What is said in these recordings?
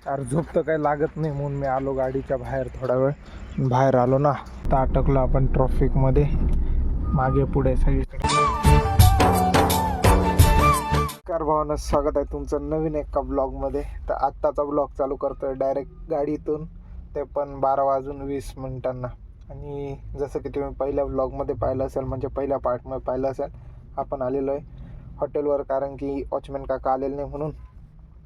अरे झोप तर काही लागत नाही म्हणून मी आलो गाडीच्या बाहेर, थोडा वेळ बाहेर आलो ना तर अटकलो आपण ट्रॉफिकमध्ये, मागे पुढे सगळीकडे. नमस्कार भावांनो, स्वागत आहे तुमचं नवीन एका ब्लॉगमध्ये. तर आत्ताचा ब्लॉग चालू करतोय डायरेक्ट गाडीतून, ते पण 12:20 आणि जसं की तुम्ही पहिल्या ब्लॉगमध्ये पाहिलं असेल, म्हणजे पहिल्या पार्टमध्ये पाहिलं असेल, आपण आलेलो आहे हॉटेलवर, कारण की वॉचमॅन काका आलेले नाही म्हणून.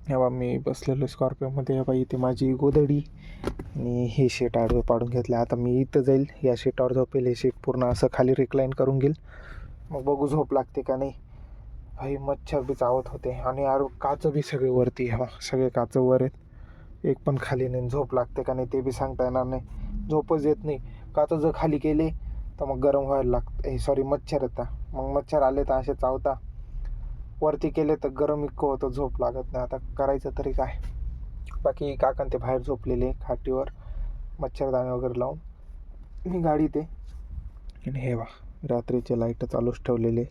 तेव्हा मी बसलेलो स्कॉर्पिओमध्ये. बाई इथे माझी गोदडी आणि हे शीट आडवं पाडून घेतलं. आता मी इथं जाईल, या शीटावर झोपेल. हे शीट पूर्ण असं खाली रिक्लाईन करून घेईल, मग बघू झोप लागते का नाही. भाई मच्छर बी चावत होते आणि काचं बी सगळे वरती, हवा सगळे काचं वर आहेत, एक पण खाली नाही. झोप लागते का नाही ते बी सांगता येणार नाही, झोपच येत नाही. काचं जर खाली केले तर मग गरम व्हायला लागतं, सॉरी मच्छर येतात, मग मच्छर आले तर असे चावता. वरती केले तर गरम इतकं होतं, झोप लागत नाही. आता करायचं तरी काय. बाकी काकांते ते बाहेर झोपलेले खाटीवर मच्छरदाणी वगैरे लावून. मी गाडीत आहे आणि हे वा रात्रीचे लाईट चालूच ठेवलेले.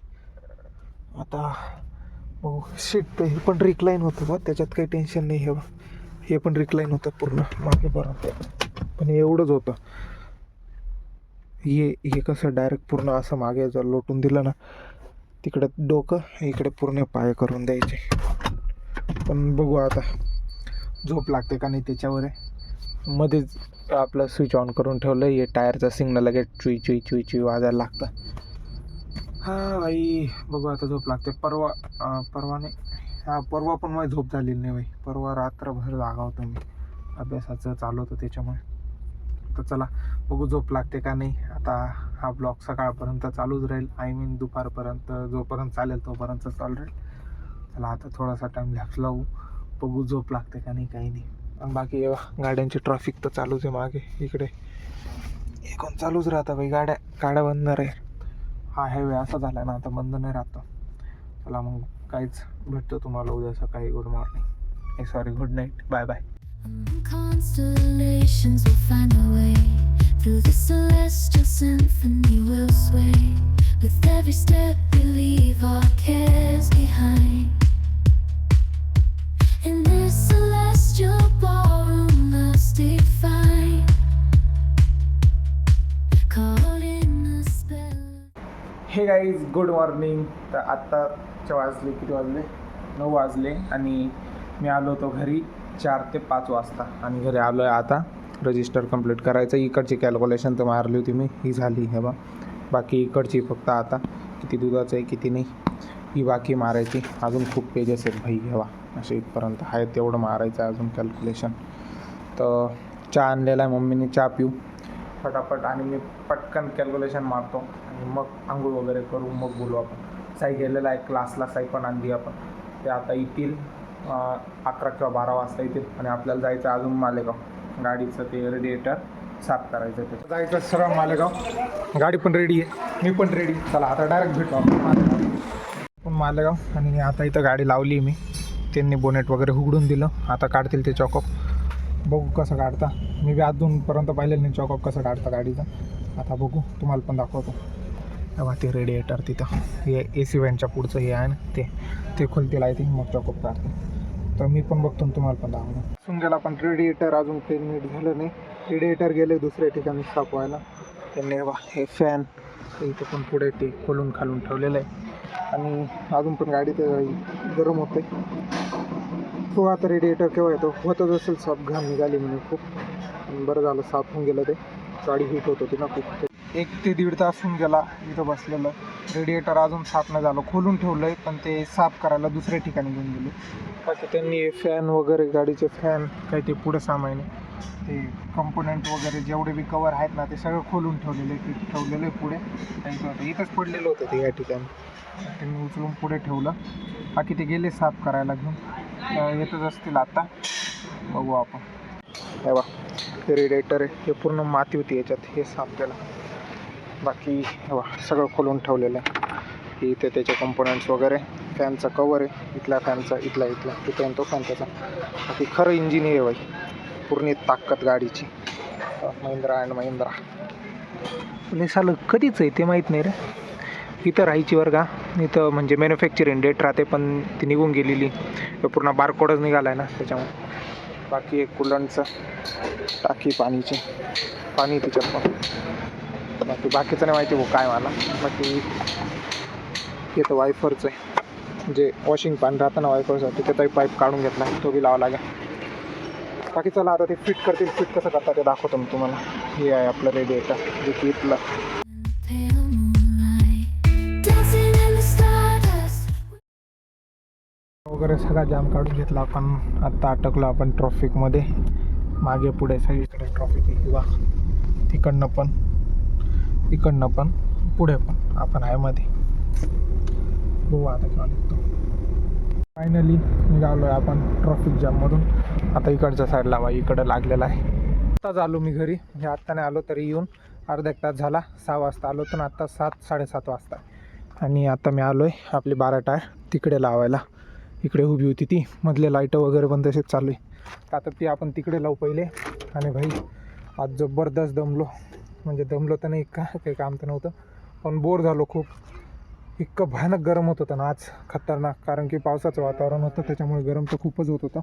आता हो शीट हे पण रिक्लाईन होतं बा, त्याच्यात काही टेन्शन नाही. हे पण रिक्लाईन होतं पूर्ण मागे पर्यंत, पण एवढंच होतं. हे कसं डायरेक्ट पूर्ण असं मागे जर लोटून दिलं ना, तिकडे डोकं इकडे पूर्ण पाय करून द्यायचे. पण बघू आता झोप लागते का नाही त्याच्यावर आहे. मध्येच आपलं स्विच ऑन करून ठेवलं, हे टायरचा सिग्नल लगेच चुई चुई चुई चुई वाजायला लागतं. हा भाई बघू आता झोप लागते. परवा नाही, परवा पण माझी झोप झालेली नाही भाई. परवा रात्रभर जागा होतो मी, अभ्यासाचं चालू होतं त्याच्यामुळे. तर चला बघू झोप लागते का नाही. आता हा ब्लॉग सकाळपर्यंत चालूच राहील, आय मीन दुपारपर्यंत, जोपर्यंत चालेल तोपर्यंत चालू राहील. चला आता थोडासा टाईम लॅप्स लावू, बघू झोप लागते का नाही, काही नाही. आणि बाकी गाड्यांची ट्रॅफिक तर चालूच आहे मागे, इकडे एकूण चालूच राहतं भाई. गाड्या बंद नाही. हा हायवे असा झाला ना आता, बंद नाही राहतो. चला मग काहीच भेटतो तुम्हाला उद्या सकाळी. Good morning, sorry good night, bye bye. Constellations will find a way through the celestial symphony. We'll sway with every step we leave our cares behind. In this celestial ballroom, love's defined. Caught in a spell. हे guys good morning. तर आत्ताच्या वाजले, किती वाजले, 9 वाजले आणि मी आलो होतो घरी 4 ते 5 वाजता. आणि घरी आलो आहे आता, रजिस्टर कंप्लीट करायचं. इकडची कॅल्क्युलेशन तर मारली होती मी, ही झाली हे बा. बाकी इकडची फक्त आता किती दुधाचं आहे किती नाही ही बाकी मारायची. अजून खूप पेजेस आहेत भाई, हे बा असे इथपर्यंत आहे, तेवढं मारायचं आहे अजून कॅल्क्युलेशन. तर चहा आणलेला आहे मम्मीने, चहा पिऊ फटाफट आणि मी पटकन कॅल्क्युलेशन मारतो आणि मग आंघोळ वगैरे करू, मग बोलू आपण. साई गेलेला आहे क्लासला, साई पण आणली आपण. ते आता येतील 11 किंवा 12 वाजता येतील आणि आपल्याला जायचं अजून मालेगाव. गाडीचं ते रेडिएटर साफ करायचं, ते जायचं सरळ मालेगाव. गाडी पण रेडी आहे, मी पण रेडी. चला आता डायरेक्ट भेटू आपण मालेगाव. आणि आता इथं गाडी लावली मी, त्यांनी बोनेट वगैरे उघडून दिलं. आता काढतील ते चॉकअप, बघू कसं काढता. मी बी अजूनपर्यंत पाहिलेलं नाही चॉकअप कसं काढता गाडीचं. आता बघू, तुम्हाला पण दाखवतो. तेव्हा ते रेडिएटर तिथं, हे AC व्हॅनच्या पुढचं हे आहे ना, ते खोलतील आहे, ते मग चॉकअप काढते. तर मी पण बघतो तुम्हाला पण दाखवतो. सुंगेला पण रेडिएटर अजून काही नीट झालं नाही. रेडिएटर गेले दुसऱ्या ठिकाणी साफ व्हायला. त्यांनी हे फॅन इथं पण पुढे ते खोलून खालून ठेवलेलं आहे आणि अजून पण गाडी तर गरम होते. तो आता रेडिएटर केव्हा येतो, होतच असेल साफ, घाण निघाली म्हणजे खूप. बरं झालं साफ होऊन गेलं, ते गाडी हीट होत होती ना खूप. 1 ते 1.5 तास होऊन गेला इथं बसलेलं. रेडिएटर अजून साफ नाही झालं, खोलून ठेवलं आहे पण ते साफ करायला दुसऱ्या ठिकाणी घेऊन गेले. बाकी त्यांनी फॅन वगैरे, गाडीचे फॅन काही ते पुढे सामायने, ते कंपोनेंट वगैरे जेवढे बी कवर आहेत ना, ते सगळं खोलून ठेवलेलं आहे पुढे. त्यांचं होतं इथंच पडलेलं होतं ते, या ठिकाणी त्यांनी उचलून पुढे ठेवलं. बाकी ते गेले साफ करायला घेऊन, येतच असतील आता, बघू आपण. हे बा हे रेडिएटर आहे, हे पूर्ण माती होती याच्यात, हे साफ केलं. बाकी हे बा सगळं खोलून ठेवलेलं आहे. इथे त्याचे कंपोनंट्स वगैरे, फॅनचा कवर आहे, इथल्या फॅनचा, इथला इथं तो फॅन त्याचा. बाकी खरं इंजिन आहे बाई, पूर्ण ताकद गाडीची, महिंद्रा अँड महिंद्रा. निसालं कधीच आहे ते माहीत नाही रे. इथं राहायची बरं का, इथं म्हणजे मॅन्युफॅक्चरिंग डेट राहते पण ती निघून गेलेली, पूर्ण बारकोडच निघाला आहे ना त्याच्यामुळे. बाकी एक कुलंटचं टाकी पाणीची, पाणी तिच्यात पण. बाकीचं नाही माहिती भाऊ काय मला. बाकी हे तर वायफरचं आहे, जे वॉशिंग पाणी राहतं ना वायफरसाठी, त्याचाही पाईप काढून घेतला, तो बी लावा लागेल. बाकी चला आता ते फिट करतील, फिट कसं करतात ते दाखवतो मी तुम्हाला. हे आहे आपलं रेडिएटर, जे की इथलं Pale moonlight, dancing in the stardust. वगैरे सगळा जाम काढून घेतला आपण. आत्ता अटकलो आपण ट्रॉफिकमध्ये. मागे पुढे सगळीकडे ट्रॉफिक आहे, किंवा तिकडनं पण इकडनं पण पुढे पण आपण आहे मध्ये. बघू आता किंवा निघतो. फायनली निघालो आहे आपण ट्रॉफिक जाममधून. आता इकडच्या साईडला बा इकडं लागलेला आहे. आत्ताच आलो मी घरी, म्हणजे आत्ता नाही आलो तरी येऊन अर्धा एक तास झाला. 6 वाजता आलो तर आत्ता 7-7:30 वाजता. आणि आता मी आलो आहे आपली 12 टायर तिकडे लावायला. इकडे उभी होती ती, मधले लाईटं वगैरे पण तसेच चालू आहे. आता ती आपण तिकडे लावू पहिले. आणि भाई आज जबरदस्त दमलो, म्हणजे दमलो तर नाही का, काही काम तर नव्हतं, पण बोर झालो खूप. इतकं भयानक गरम होत होतं ना आज, खतरनाक. कारण की पावसाचं वातावरण होतं, त्याच्यामुळे गरम तर खूपच होत होतं.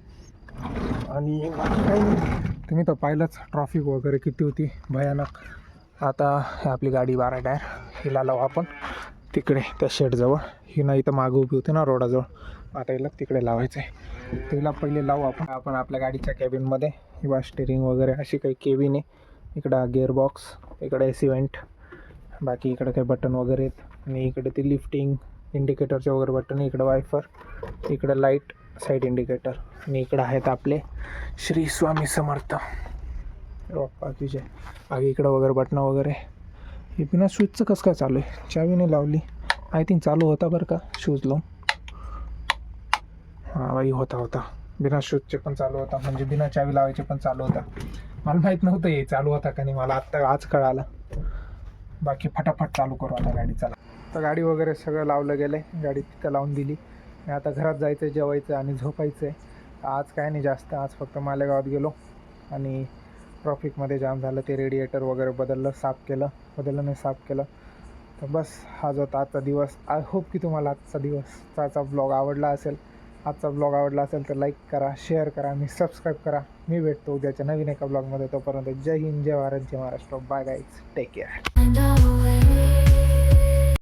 आणि बाकी काही नाही, तुम्ही तर पाहिलंच ट्रॉफिक वगैरे किती होती, भयानक. आता ही आपली गाडी 12 टायर, हिला लावू आपण तिकडे त्या शेडजवळ. ही नाही तर मागं उभी होती ना रोडाजवळ, आता हिला तिकडे लावायचं आहे. तिला पहिले लावू आपण आपल्या गाडीच्या कॅबिनमध्ये. किंवा स्टेरिंग वगैरे अशी काही केबिन आहे. इकडं गिअरबॉक्स, इकडे एसी वेंट, बाकी इकडे काही बटन वगैरे आहेत. आणि इकडे ते लिफ्टिंग इंडिकेटरचे वगैरे बटन, इकडं वायफर, इकडं लाईट साईड इंडिकेटर. आणि इकडं आहेत आपले श्री स्वामी समर्थ बाप्पा की जय. बाकी इकडं वगैरे बटणं वगैरे. हे बिना स्विचचं कसं काय चालू आहे, चावी नाही लावली. आय थिंक चालू होता बरं का शूज लावून. हां बाई होता बिना शूजचे पण चालू होता, म्हणजे बिना चावी लावायचे पण चालू होता. मला माहीत नव्हतं हे चालू होता का नाही, मला आत्ता आज कळालं. बाकी फटाफट चालू करू आता गाडी. चला तर गाडी वगैरे सगळं लावलं गेलं आहे, गाडी तिथं लावून दिली. आणि आता घरात जायचं आहे, जेवायचं आणि झोपायचं आहे. आज काय नाही जास्त, आज फक्त मालेगावात गेलो आणि ट्रॉफिकमध्ये जाम झालं, ते रेडिएटर वगैरे साफ केलं. तर बस हा जो होता आजचा दिवस. आय होप की तुम्हाला आजचा ब्लॉग आवडला असेल. आजचा ब्लॉग आवडला असेल तर लाईक करा, शेअर करा आणि सबस्क्राईब करा. मी भेटतो उद्याच्या नवीन एका ब्लॉगमध्ये. तोपर्यंत जय हिंद, जय भारत, जय Maharashtra. Bye guys, take care. And